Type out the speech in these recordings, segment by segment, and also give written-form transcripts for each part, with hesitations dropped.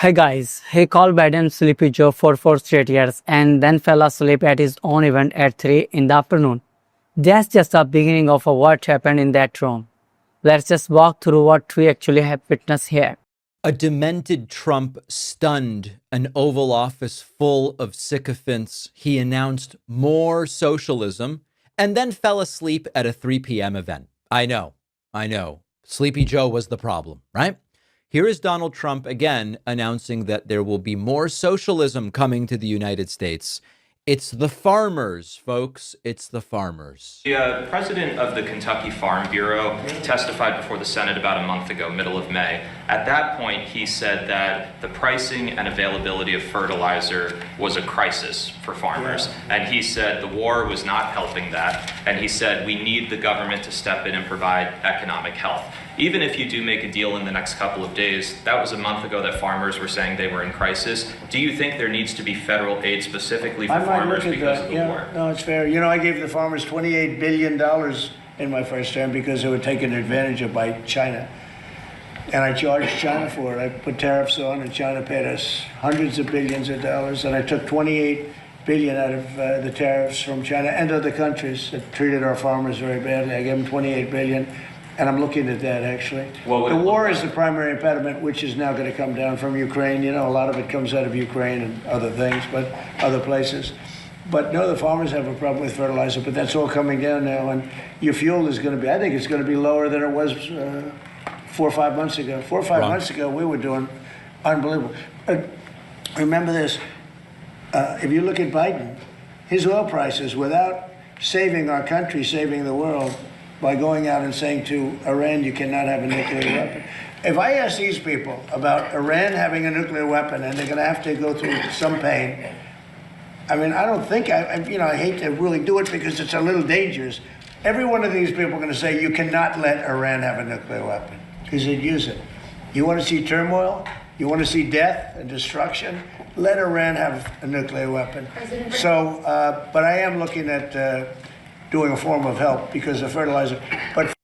Hey guys, he called Biden Sleepy Joe for 4 straight years and then fell asleep at his own event at 3 in the afternoon. That's just the beginning of what happened in that room. Let's just walk through what we actually have witnessed here. A demented Trump stunned an Oval Office full of sycophants. He announced more socialism and then fell asleep at a 3 p.m. event. I know. Sleepy Joe was the problem, right? Here is Donald Trump again announcing that there will be more socialism coming to the United States. It's the farmers, folks. It's the farmers. The president of the Kentucky Farm Bureau testified before the Senate about a month ago, middle of May. At that point, he said that the pricing and availability of fertilizer was a crisis for farmers. And he said the war was not helping that. And he said we need the government to step in and provide economic health. Even if you do make a deal in the next couple of days, that was a month ago that farmers were saying they were in crisis. Do you think there needs to be federal aid specifically for farmers because of the war? No, it's fair. I gave the farmers $28 billion in my first term because they were taken advantage of by China. And I charged China for it. I put tariffs on, and China paid us hundreds of billions of dollars. And I took $28 billion out of the tariffs from China and other countries that treated our farmers very badly. I gave them $28 billion. And I'm looking at that, actually. The war is the primary impediment, which is now going to come down from Ukraine. A lot of it comes out of Ukraine and other things, but other places. But no, the farmers have a problem with fertilizer, but that's all coming down now. And your fuel is going to be, I think it's going to be lower than it was 4 or 5 months ago. 4 or 5 months ago, we were doing unbelievable. Remember this, if you look at Biden, his oil prices, without saving our country, saving the world, by going out and saying to Iran, you cannot have a nuclear weapon. If I ask these people about Iran having a nuclear weapon and they're going to have to go through some pain, I mean, I don't think, I hate to really do it because it's a little dangerous. Every one of these people are going to say, you cannot let Iran have a nuclear weapon because they'd use it. You want to see turmoil? You want to see death and destruction? Let Iran have a nuclear weapon. So, but I am looking at doing a form of help because of fertilizer. But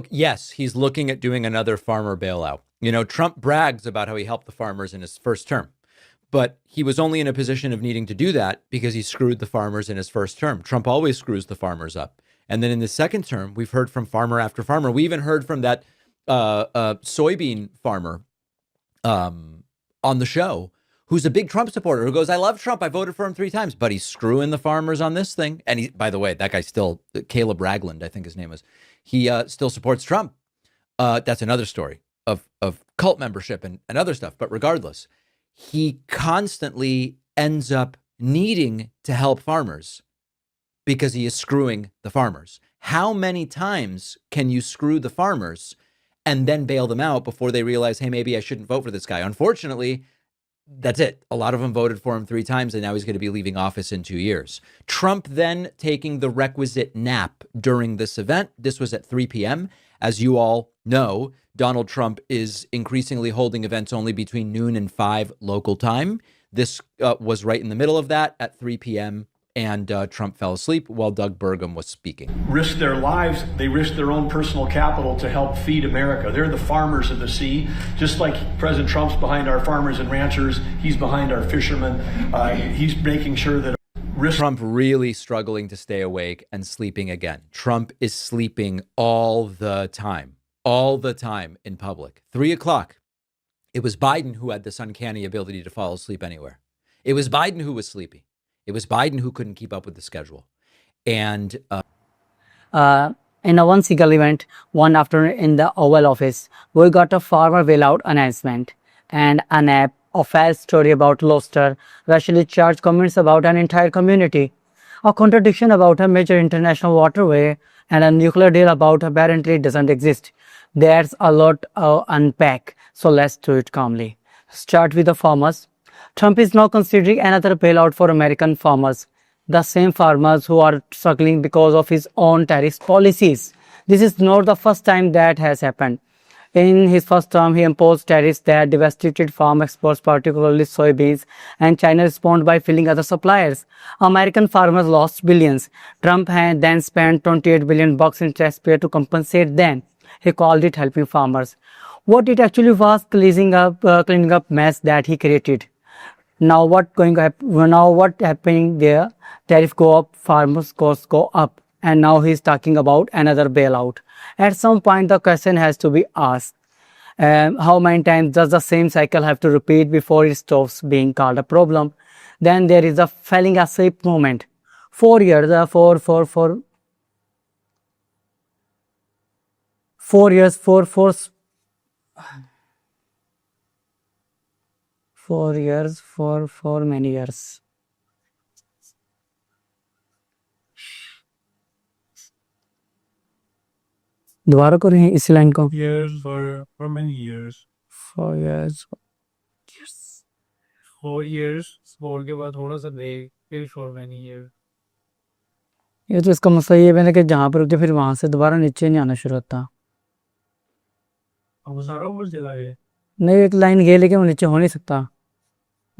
Yes, he's looking at doing another farmer bailout. Trump brags about how he helped the farmers in his first term, but he was only in a position of needing to do that because he screwed the farmers in his first term. Trump always screws the farmers up. And then in the second term, we've heard from farmer after farmer. We even heard from that soybean farmer on the show, who's a big Trump supporter, who goes, I love Trump. I voted for him 3 times, but he's screwing the farmers on this thing. And he, by the way, that guy still, Caleb Ragland, I think his name is, he still supports Trump. That's another story of cult membership and other stuff. But regardless, he constantly ends up needing to help farmers because he is screwing the farmers. How many times can you screw the farmers and then bail them out before they realize, hey, maybe I shouldn't vote for this guy? Unfortunately, that's it. A lot of them voted for him 3 times, and now he's going to be leaving office in 2 years. Trump then taking the requisite nap during this event. This was at 3 p.m. As you all know, Donald Trump is increasingly holding events only between noon and 5 local time. This was right in the middle of that at 3 p.m., and Trump fell asleep while Doug Burgum was speaking. Risk their lives, they risk their own personal capital to help feed America. They're the farmers of the sea. Just like President Trump's behind our farmers and ranchers, he's behind our fishermen. He's making sure that Trump really struggling to stay awake and sleeping again. Trump is sleeping all the time in public. 3 o'clock. It was Biden who had this uncanny ability to fall asleep anywhere. It was Biden who was sleepy. It was Biden who couldn't keep up with the schedule. And in a one single event, one afternoon in the Oval Office, we got a farmer bailout announcement and an app, a false story about Loster, racially charged comments about an entire community, a contradiction about a major international waterway, and a nuclear deal about apparently doesn't exist. There's a lot to unpack, so let's do it calmly. Start with the farmers. Trump is now considering another bailout for American farmers, the same farmers who are struggling because of his own tariff policies. This is not the first time that has happened. In his first term, he imposed tariffs that devastated farm exports, particularly soybeans, and China responded by filling other suppliers. American farmers lost billions. Trump had then spent $28 billion in taxpayer to compensate them. He called it helping farmers. What it actually was, cleaning up mess that he created. Now what happening there? Tariff go up, farmers costs go up, and now he's talking about another bailout. At some point, the question has to be asked: how many times does the same cycle have to repeat before it stops being called a problem? Then there is a falling asleep moment. 4 years, 4 years, 4 years, for many years. दोबारा करें इस line को. Years for many years. 4 years. 4 years. 4 के बाद थोड़ा सा break. फिर for many years. ये तो इसका मसला ये है कि जहाँ पर रुकते फिर वहां से दोबारा नीचे नहीं आना शुरू होता. अब वो सारा ऊपर चला गया. नहीं, एक लाइन गई लेकिन वो नीचे हो नहीं सकता.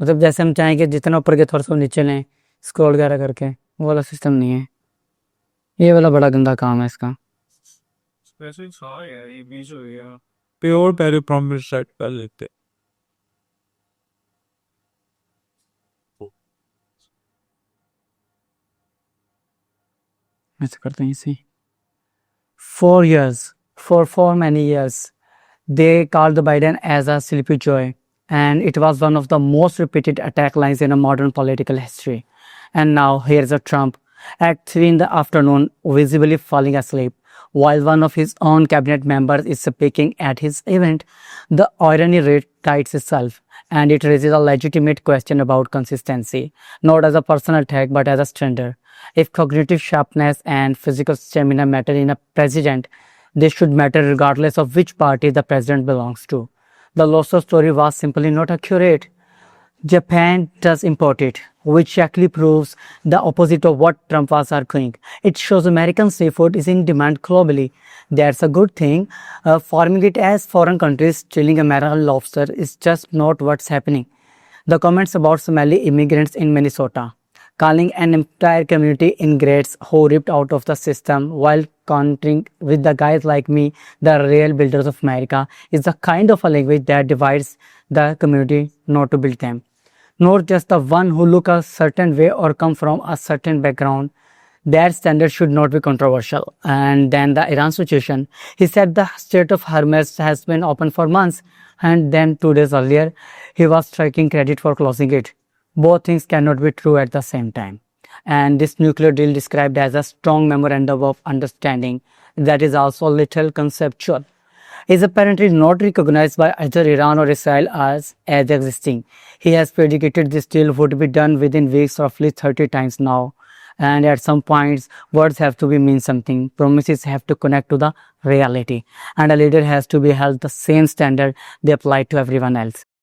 मतलब जैसे हम चाहें कि जितना ऊपर के थोड़ा सा नीचे लें स्क्रॉल वगैरह करके, वो वाला सिस्टम नहीं है. ये वाला बड़ा गंदा काम है इसका. वैसे ही था यार, ये बीच हो गया. पे और पहले प्रॉमिस सेट कर लेते. ऐसे करते हैं इसे. 4 years, for many years, they called the Biden as a sleepy joy, and it was one of the most repeated attack lines in a modern political history. And now here's a Trump at 3 in the afternoon, visibly falling asleep, while one of his own cabinet members is speaking at his event. The irony writes itself, and it raises a legitimate question about consistency, not as a personal attack but as a standard. If cognitive sharpness and physical stamina matter in a president, they should matter regardless of which party the president belongs to. The Loso story was simply not accurate. Japan does import it, which actually proves the opposite of what Trump was arguing. It shows American seafood is in demand globally. That's a good thing. Farming it as foreign countries stealing American lobster is just not what's happening. The comments about Somali immigrants in Minnesota, calling an entire community ingrates who ripped out of the system while countering with the guys like me, the real builders of America, is the kind of a language that divides the community, not to build them. Not just the one who look a certain way or come from a certain background. That standard should not be controversial. And then the Iran situation. He said the Strait of Hormuz has been open for months, and then 2 days earlier, he was taking credit for closing it. Both things cannot be true at the same time. And this nuclear deal described as a strong memorandum of understanding that is also a little conceptual is apparently not recognized by either Iran or Israel as existing. He has predicated this deal would be done within weeks, roughly 30 times now. And at some points, words have to be mean something. Promises have to connect to the reality. And a leader has to be held the same standard they apply to everyone else.